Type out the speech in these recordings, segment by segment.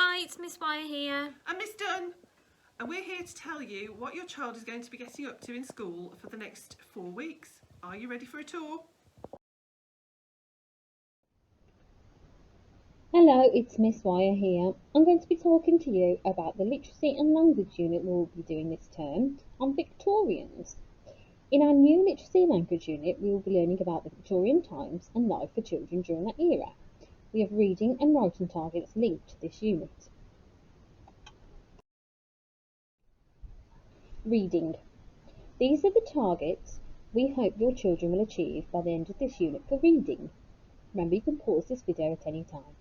Hi, it's Miss Wire here. And Miss Dunn, and we're here to tell you what your child is going to be getting up to in school for the next 4 weeks. Are you ready for a tour? Hello, it's Miss Wire here. I'm going to be talking to you about the Literacy and Language unit we'll be doing this term on Victorians. In our new Literacy and Language unit, we will be learning about the Victorian Times and life for children during that era. We have reading and writing targets linked to this unit. Reading. These are the targets we hope your children will achieve by the end of this unit for reading. Remember, you can pause this video at any time.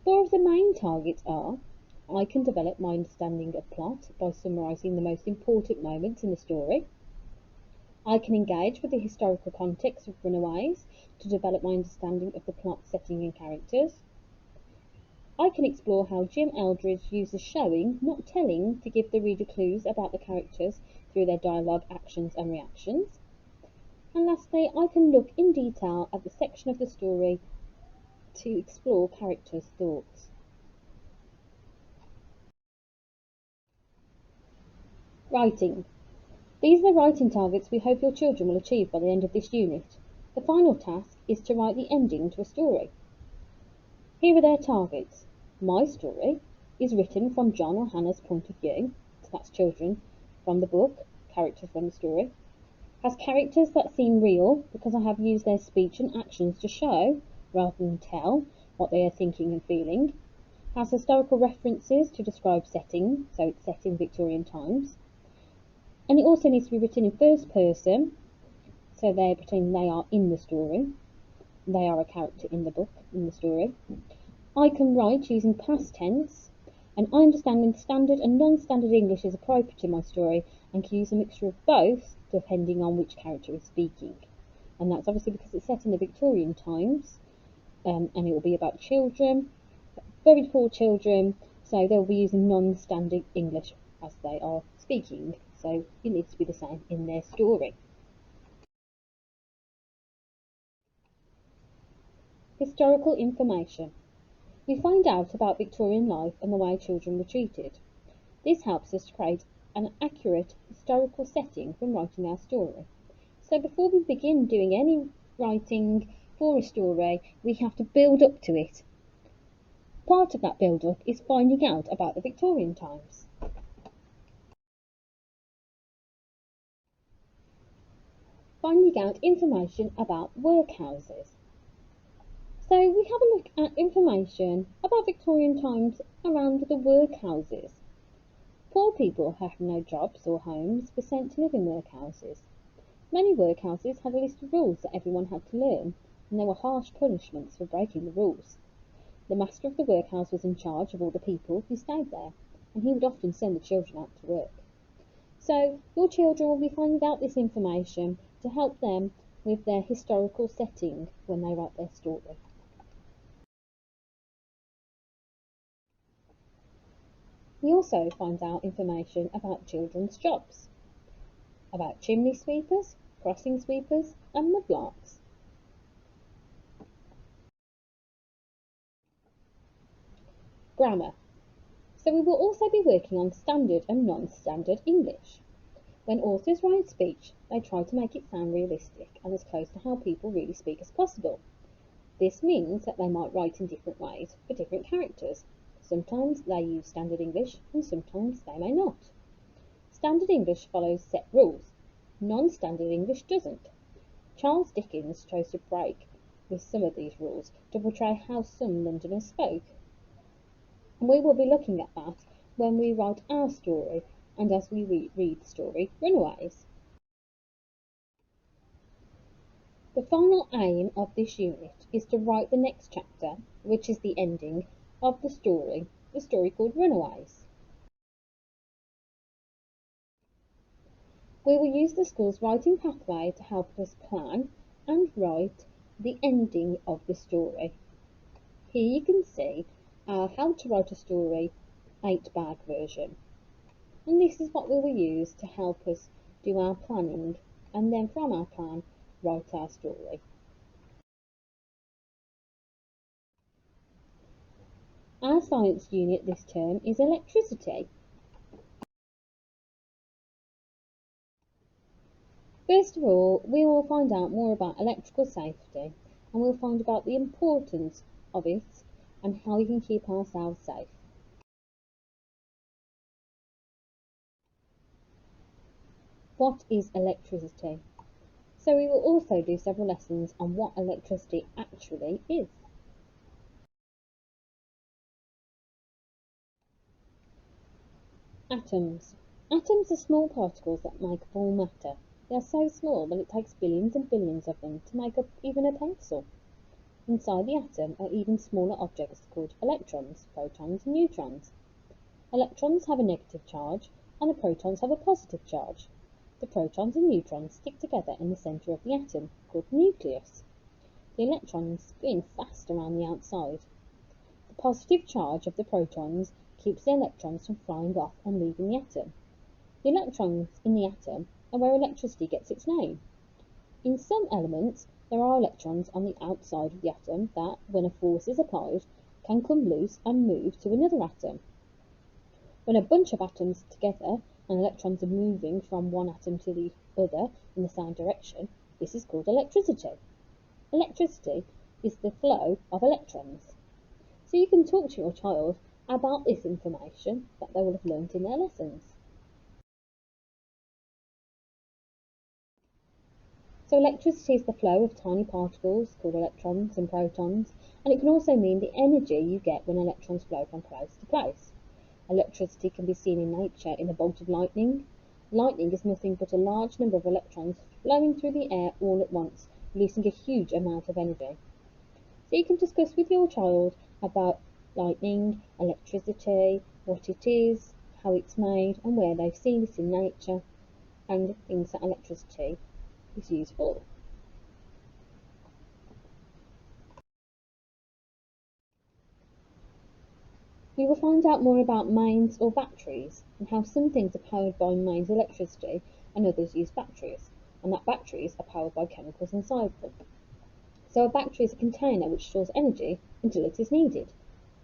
4 of the main targets are: I can develop my understanding of plot by summarising the most important moments in the story. I can engage with the historical context of Runaways to develop my understanding of the plot, setting and characters. I can explore how Jim Eldridge uses showing, not telling, to give the reader clues about the characters through their dialogue, actions and reactions. And lastly, I can look in detail at the section of the story to explore characters' thoughts. Writing. These are the writing targets we hope your children will achieve by the end of this unit. The final task is to write the ending to a story. Here are their targets. My story is written from John or Hannah's point of view, so that's children from the book, characters from the story. Has characters that seem real because I have used their speech and actions to show, rather than tell, what they are thinking and feeling. Has historical references to describe setting, so it's set in Victorian times. And it also needs to be written in first person, so they're pretending they are in the story. They are a character in the book, in the story. I can write using past tense, and I understand when standard and non-standard English is appropriate to my story, and can use a mixture of both depending on which character is speaking. And that's obviously because it's set in the Victorian times, and it will be about children, very poor children, so they'll be using non-standard English as they are speaking. So it needs to be the same in their story. Historical information. We find out about Victorian life and the way children were treated. This helps us to create an accurate historical setting when writing our story. So before we begin doing any writing for a story, we have to build up to it. Part of that build up is finding out about the Victorian times. Finding out information about workhouses. So we have a look at information about Victorian times around the workhouses. Poor people who had no jobs or homes were sent to live in workhouses. Many workhouses had a list of rules that everyone had to learn, and there were harsh punishments for breaking the rules. The master of the workhouse was in charge of all the people who stayed there, and he would often send the children out to work. So your children will be finding out this information to help them with their historical setting when they write their story. We also find out information about children's jobs, about chimney sweepers, crossing sweepers and mudlarks. Grammar. So we will also be working on standard and non-standard English. When authors write speech, they try to make it sound realistic and as close to how people really speak as possible. This means that they might write in different ways for different characters. Sometimes they use standard English and sometimes they may not. Standard English follows set rules. Non-standard English doesn't. Charles Dickens chose to break with some of these rules to portray how some Londoners spoke. And we will be looking at that when we write our story and as we read the story Runaways. The final aim of this unit is to write the next chapter, which is the ending of the story called Runaways. We will use the school's writing pathway to help us plan and write the ending of the story. Here you can see our How to Write a Story 8-bag version. And this is what we will use to help us do our planning, and then from our plan write our story. Our science unit this term is electricity. First of all, we will find out more about electrical safety, and we'll find about the importance of it and how we can keep ourselves safe. What is electricity? So we will also do several lessons on what electricity actually is. Atoms. Atoms are small particles that make up all matter. They are so small that it takes billions and billions of them to make up even a pencil. Inside the atom are even smaller objects called electrons, protons and neutrons. Electrons have a negative charge and the protons have a positive charge. The protons and neutrons stick together in the centre of the atom, called the nucleus. The electrons spin fast around the outside. The positive charge of the protons keeps the electrons from flying off and leaving the atom. The electrons in the atom are where electricity gets its name. In some elements, there are electrons on the outside of the atom that, when a force is applied, can come loose and move to another atom. When a bunch of atoms are together and electrons are moving from one atom to the other in the same direction, this is called electricity. Electricity is the flow of electrons. So you can talk to your child about this information that they will have learnt in their lessons. So electricity is the flow of tiny particles called electrons and protons, and it can also mean the energy you get when electrons flow from place to place. Electricity can be seen in nature in a bolt of lightning. Lightning is nothing but a large number of electrons flowing through the air all at once, releasing a huge amount of energy. So you can discuss with your child about lightning, electricity, what it is, how it's made, and where they've seen it in nature, and things that electricity is used for. We will find out more about mains or batteries and how some things are powered by mains electricity and others use batteries, and that batteries are powered by chemicals inside them. So a battery is a container which stores energy until it is needed.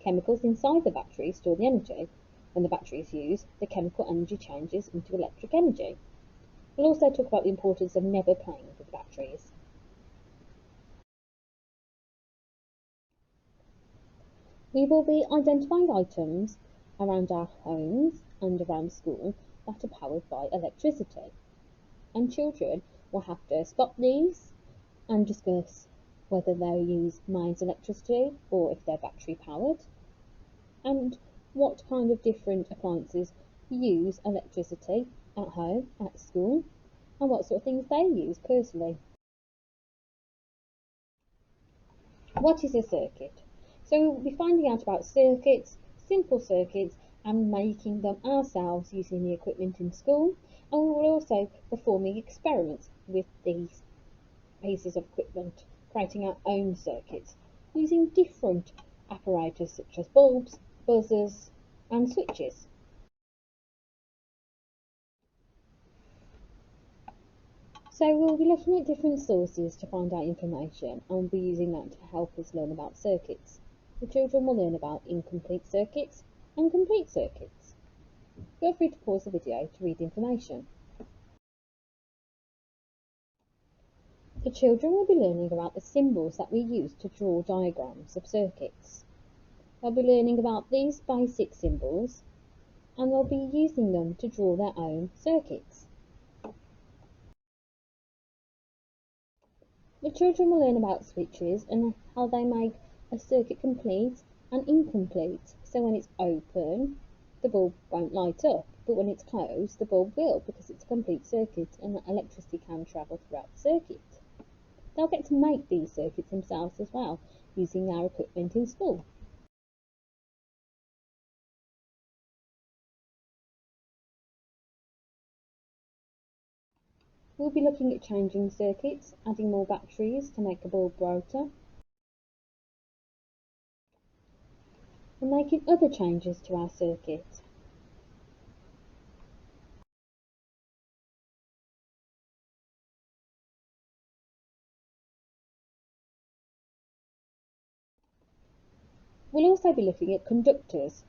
Chemicals inside the battery store the energy. When the battery is used, the chemical energy changes into electric energy. We'll also talk about the importance of never playing with batteries. We will be identifying items around our homes and around school that are powered by electricity. And children will have to spot these and discuss whether they use mains electricity or if they're battery powered, and what kind of different appliances use electricity at home, at school, and what sort of things they use personally. What is a circuit? So we'll be finding out about circuits, simple circuits, and making them ourselves using the equipment in school, and we will also be performing experiments with these pieces of equipment, creating our own circuits using different apparatus such as bulbs, buzzers, and switches. So we'll be looking at different sources to find out information, and we'll be using that to help us learn about circuits. The children will learn about incomplete circuits and complete circuits. Feel free to pause the video to read the information. The children will be learning about the symbols that we use to draw diagrams of circuits. They'll be learning about these basic symbols, and they'll be using them to draw their own circuits. The children will learn about switches and how they make a circuit complete and incomplete. So when it's open, the bulb won't light up, but when it's closed, the bulb will, because it's a complete circuit and that electricity can travel throughout the circuit. They'll get to make these circuits themselves as well, using our equipment in school. We'll be looking at changing circuits, adding more batteries to make a bulb brighter, and making other changes to our circuit. We'll also be looking at conductors.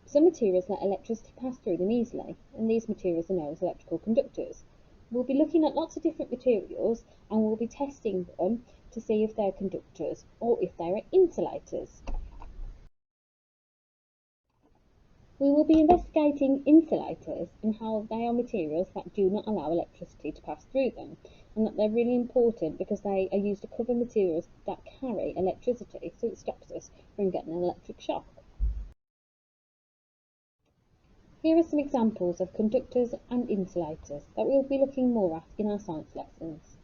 Some materials let electricity pass through them easily, and these materials are known as electrical conductors. We'll be looking at lots of different materials and we'll be testing them to see if they're conductors or if they're insulators. We will be investigating insulators and how they are materials that do not allow electricity to pass through them, and that they're really important because they are used to cover materials that carry electricity, so it stops us from getting an electric shock. Here are some examples of conductors and insulators that we'll be looking more at in our science lessons.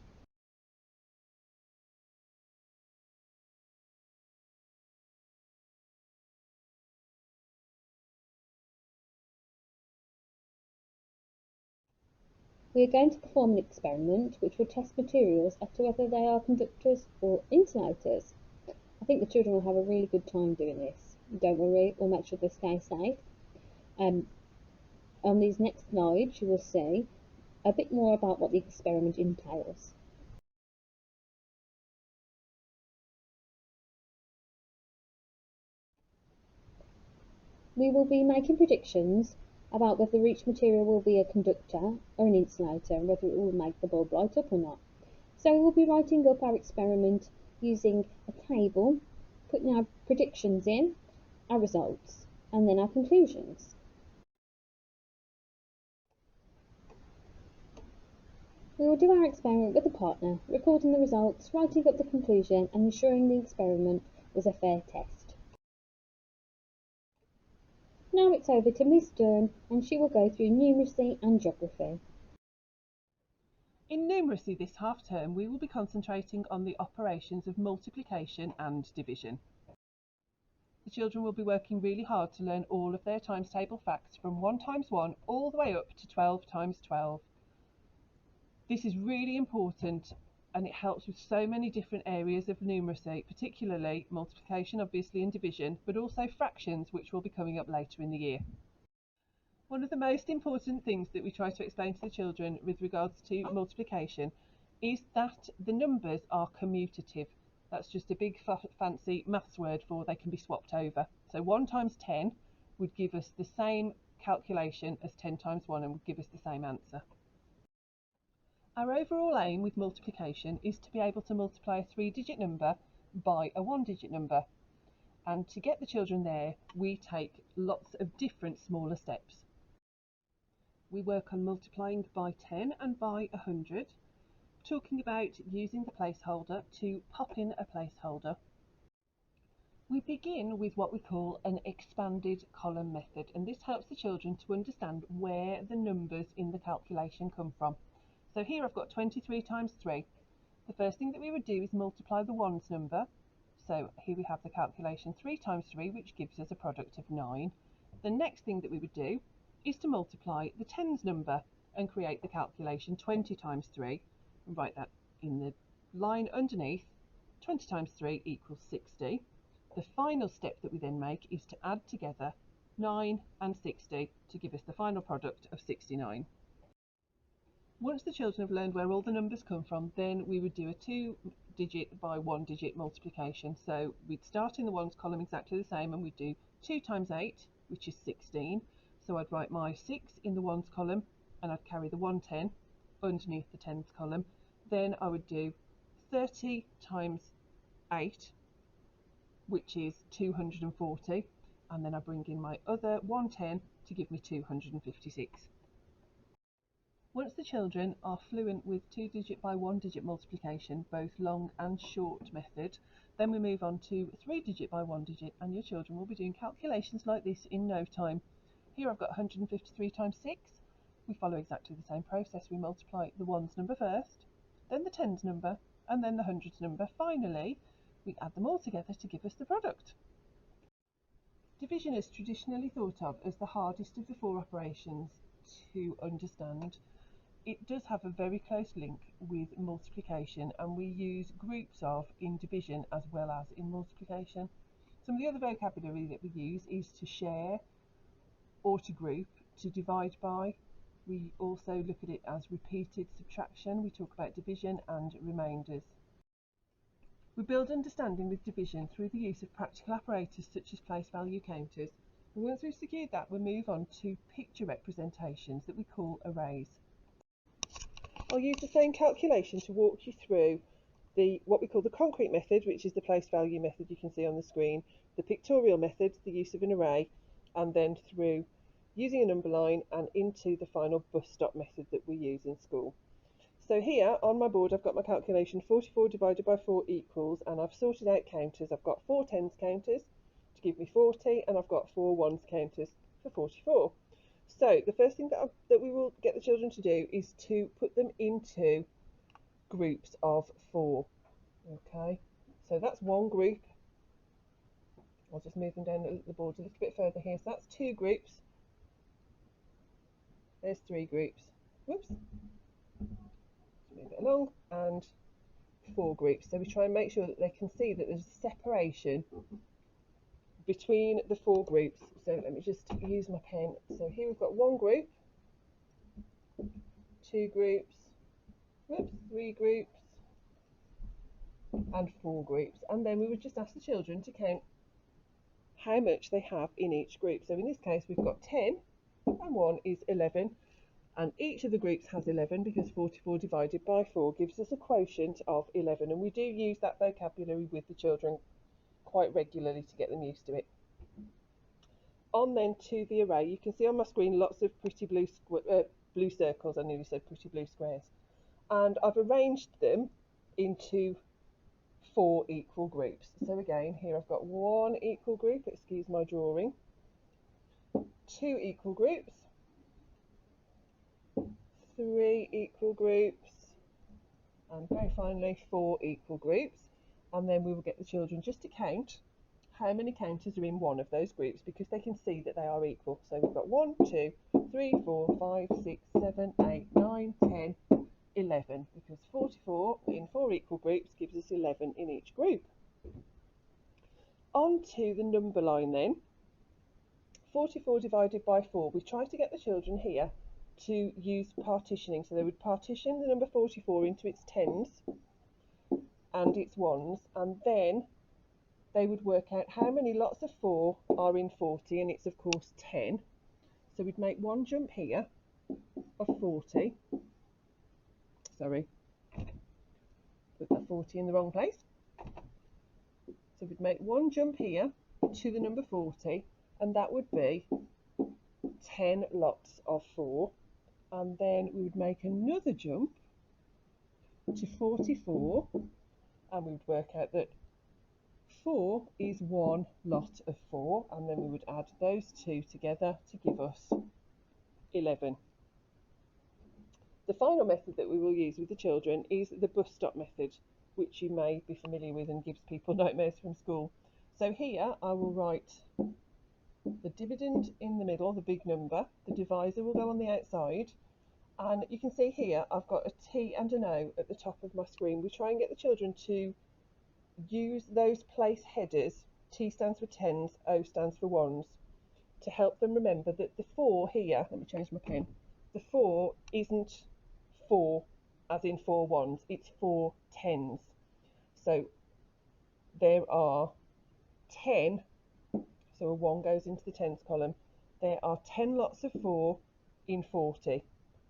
We are going to perform an experiment which will test materials as to whether they are conductors or insulators. I think the children will have a really good time doing this. Don't worry, we'll make sure they stay safe. On these next slides you will see a bit more about what the experiment entails. We will be making predictions about whether each material will be a conductor or an insulator and whether it will make the bulb light up or not. So we will be writing up our experiment using a table, putting our predictions in, our results, and then our conclusions. We will do our experiment with a partner, recording the results, writing up the conclusion, and ensuring the experiment was a fair test. Now it's over to Miss Dunn, and she will go through numeracy and geography. In numeracy this half term, we will be concentrating on the operations of multiplication and division. The children will be working really hard to learn all of their times table facts from 1 times 1 all the way up to 12 times 12. This is really important and it helps with so many different areas of numeracy, particularly multiplication obviously and division, but also fractions, which will be coming up later in the year. One of the most important things that we try to explain to the children with regards to multiplication is that the numbers are commutative. That's just a big fancy maths word for they can be swapped over. So 1 times 10 would give us the same calculation as 10 times 1 and would give us the same answer. Our overall aim with multiplication is to be able to multiply a 3-digit number by a 1-digit number. And to get the children there, we take lots of different smaller steps. We work on multiplying by 10 and by 100, talking about using the placeholder to pop in a placeholder. We begin with what we call an expanded column method, and this helps the children to understand where the numbers in the calculation come from. So here I've got 23 times 3. The first thing that we would do is multiply the ones number. So here we have the calculation 3 times 3, which gives us a product of 9. The next thing that we would do is to multiply the tens number and create the calculation 20 times 3. And write that in the line underneath. 20 times 3 equals 60. The final step that we then make is to add together 9 and 60 to give us the final product of 69. Once the children have learned where all the numbers come from, then we would do a 2-digit by 1-digit multiplication. So we'd start in the ones column exactly the same and we'd do 2 times 8, which is 16. So I'd write my 6 in the ones column and I'd carry the 110 underneath the tens column. Then I would do 30 times 8, which is 240, and then I bring in my other 110 to give me 256. Once the children are fluent with 2-digit by 1-digit multiplication, both long and short method, then we move on to 3-digit by 1-digit, and your children will be doing calculations like this in no time. Here I've got 153 times 6. We follow exactly the same process. We multiply the ones number first, then the tens number, and then the hundreds number. Finally, we add them all together to give us the product. Division is traditionally thought of as the hardest of the 4 operations to understand. It does have a very close link with multiplication, and we use groups of in division as well as in multiplication. Some of the other vocabulary that we use is to share or to group, to divide by. We also look at it as repeated subtraction. We talk about division and remainders. We build understanding with division through the use of practical apparatus such as place value counters. And once we've secured that, we'll move on to picture representations that we call arrays. I'll use the same calculation to walk you through what we call the concrete method, which is the place value method you can see on the screen, the pictorial method, the use of an array, and then through using a number line and into the final bus stop method that we use in school. So here on my board I've got my calculation 44 divided by 4 equals, and I've sorted out counters. I've got 4 tens counters to give me 40, and I've got 4 ones counters for 44. So the first thing that we will get the children to do is to put them into groups of 4. Okay, so that's one group. I'll just move them down the board a little bit further here. So that's 2 groups. There's 3 groups. Whoops. Move it along, and 4 groups. So we try and make sure that they can see that there's a separation between the 4 groups. So let me just use my pen. So here we've got 1 group, 2 groups, whoops, 3 groups, and 4 groups. And then we would just ask the children to count how much they have in each group. So in this case we've got 10 and 1 is 11, and each of the groups has 11 because 44 divided by 4 gives us a quotient of 11, and we do use that vocabulary with the children quite regularly to get them used to it. On then to the array, you can see on my screen lots of pretty blue circles. I nearly said pretty blue squares, and I've arranged them into 4 equal groups. So again, here I've got 1 equal group, excuse my drawing, 2 equal groups, 3 equal groups, and very finally 4 equal groups. And then we will get the children just to count how many counters are in one of those groups, because they can see that they are equal. So we've got 1, 2, 3, 4, 5, 6, 7, 8, 9, 10, 11, because 44 in 4 equal groups gives us 11 in each group. On to the number line then. 44 divided by 4. We try to get the children here to use partitioning. So they would partition the number 44 into its tens and its ones, and then they would work out how many lots of 4 are in 40, and it's of course 10. So we'd make one jump here of 40. Sorry, put that 40 in the wrong place. So we'd make one jump here to the number 40, and that would be 10 lots of 4. And then we would make another jump to 44, and we would work out that 4 is one lot of 4, and then we would add those two together to give us 11. The final method that we will use with the children is the bus stop method, which you may be familiar with and gives people nightmares from school. So here I will write the dividend in the middle, the big number. The divisor will go on the outside, and you can see here I've got a T and an O at the top of my screen. We try and get the children to use those place headers. T stands for tens, O stands for ones, to help them remember that the 4 here, let me change my pen, the 4 isn't 4 as in 4 ones, it's 4 tens. So there are 10, so a 1 goes into the tens column. There are 10 lots of 4 in 40,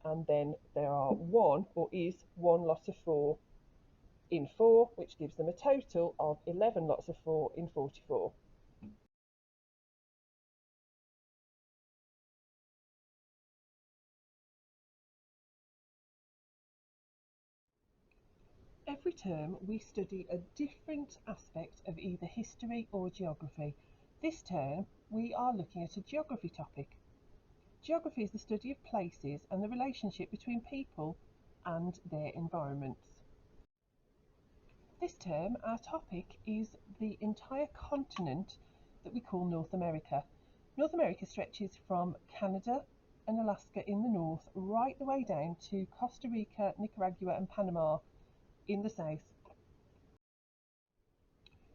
and then there are 1, or is 1 lot of 4 in 4, which gives them a total of 11 lots of 4 in 44. Every term we study a different aspect of either history or geography. This term we are looking at a geography topic. Geography is the study of places and the relationship between people and their environments. This term our topic is the entire continent that we call North America. North America stretches from Canada and Alaska in the north right the way down to Costa Rica, Nicaragua and Panama in the south.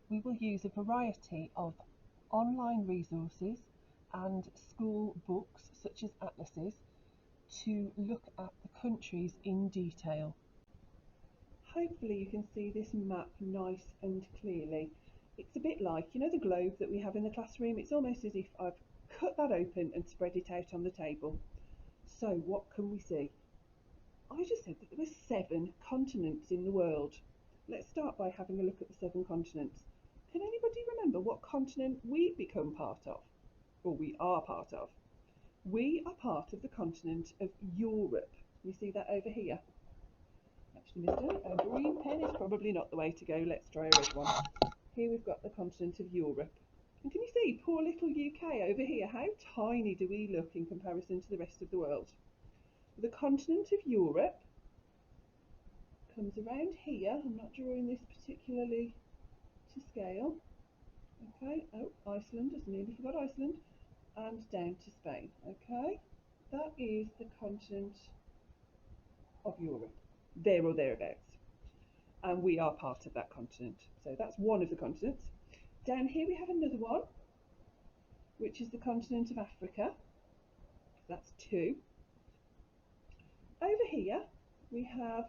We will use a variety of online resources and school books such as atlases to look at the countries in detail. hopefully you can see this map nice and clearly. It's a bit like, you know, the globe that we have in the classroom. It's almost as if I've cut that open and spread it out on the table. So what can we see? I just said that there were 7 continents in the world. Let's start by having a look at the 7 continents. Can anybody remember what continent we become part of? Or we are part of? We are part of the continent of Europe. You see that over here? Actually, mister, a green pen is probably not the way to go. Let's try a red one. Here we've got the continent of Europe. And can you see, poor little UK over here, how tiny do we look in comparison to the rest of the world? The continent of Europe comes around here. I'm not drawing this particularly to scale. Okay, oh, Iceland, I nearly forgot Iceland. And down to Spain. Okay, that is the continent of Europe, there or thereabouts. And we are part of that continent. So that's one of the continents. Down here we have another one, which is the continent of Africa. That's 2. Over here we have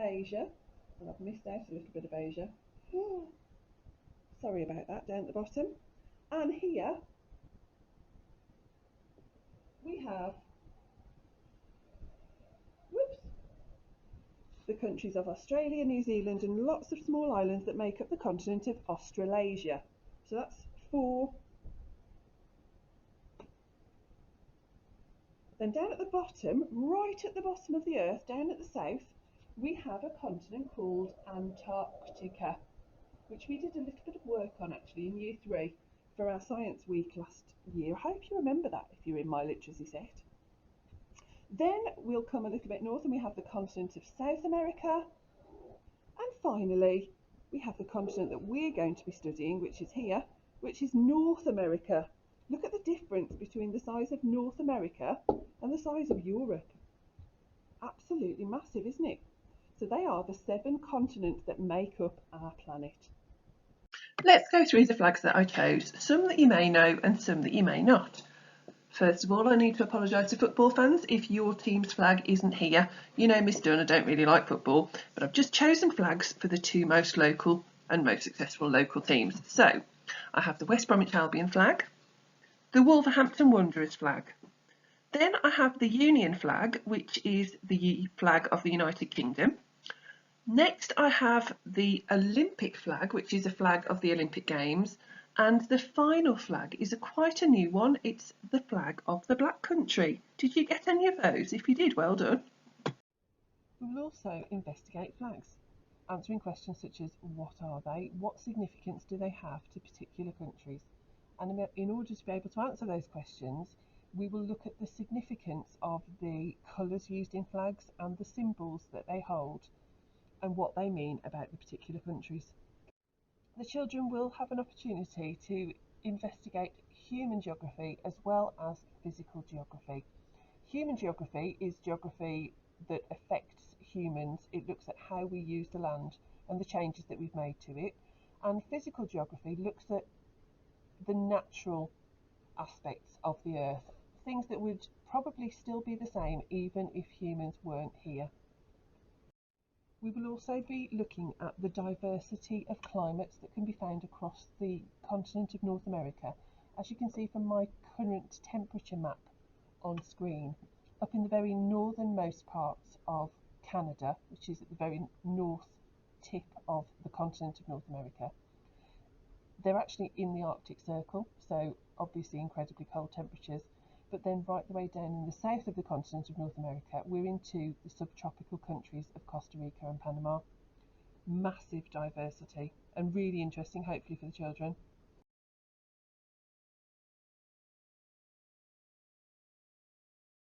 Asia. Well, I've missed out a little bit of Asia. Sorry about that, down at the bottom. And here we have, whoops, the countries of Australia, New Zealand, and lots of small islands that make up the continent of Australasia. So that's 4. Then down at the bottom, right at the bottom of the Earth, down at the south, we have a continent called Antarctica, which we did a little bit of work on actually in Year 3 for our science week last year. I hope you remember that if you're in my literacy set. Then we'll come a little bit north and we have the continent of South America. And finally, we have the continent that we're going to be studying, which is here, which is North America. Look at the difference between the size of North America and the size of Europe. Absolutely massive, isn't it? So they are the 7 continents that make up our planet. Let's go through the flags that I chose, some that you may know and some that you may not. First of all, I need to apologise to football fans if your team's flag isn't here. You know, Miss Dunn, I don't really like football, but I've just chosen flags for the 2 most local and most successful local teams. So, I have the West Bromwich Albion flag, the Wolverhampton Wanderers flag. Then I have the Union flag, which is the flag of the United Kingdom. Next I have the Olympic flag, which is a flag of the Olympic Games. And the final flag is quite a new one. It's the flag of the Black Country. Did you get any of those? If you did, well done. We will also investigate flags, answering questions such as what are they, what significance do they have to particular countries, and in order to be able to answer those questions we will look at the significance of the colours used in flags and the symbols that they hold and what they mean about the particular countries. The children will have an opportunity to investigate human geography as well as physical geography. Human geography is geography that affects humans. It looks at how we use the land and the changes that we've made to it. And physical geography looks at the natural aspects of the earth, things that would probably still be the same even if humans weren't here. We will also be looking at the diversity of climates that can be found across the continent of North America. As you can see from my current temperature map on screen, up in the very northernmost parts of Canada, which is at the very north tip of the continent of North America, they're actually in the Arctic Circle, so obviously incredibly cold temperatures. But then right the way down in the south of the continent of North America, we're into the subtropical countries of Costa Rica and Panama. Massive diversity and really interesting, hopefully, for the children.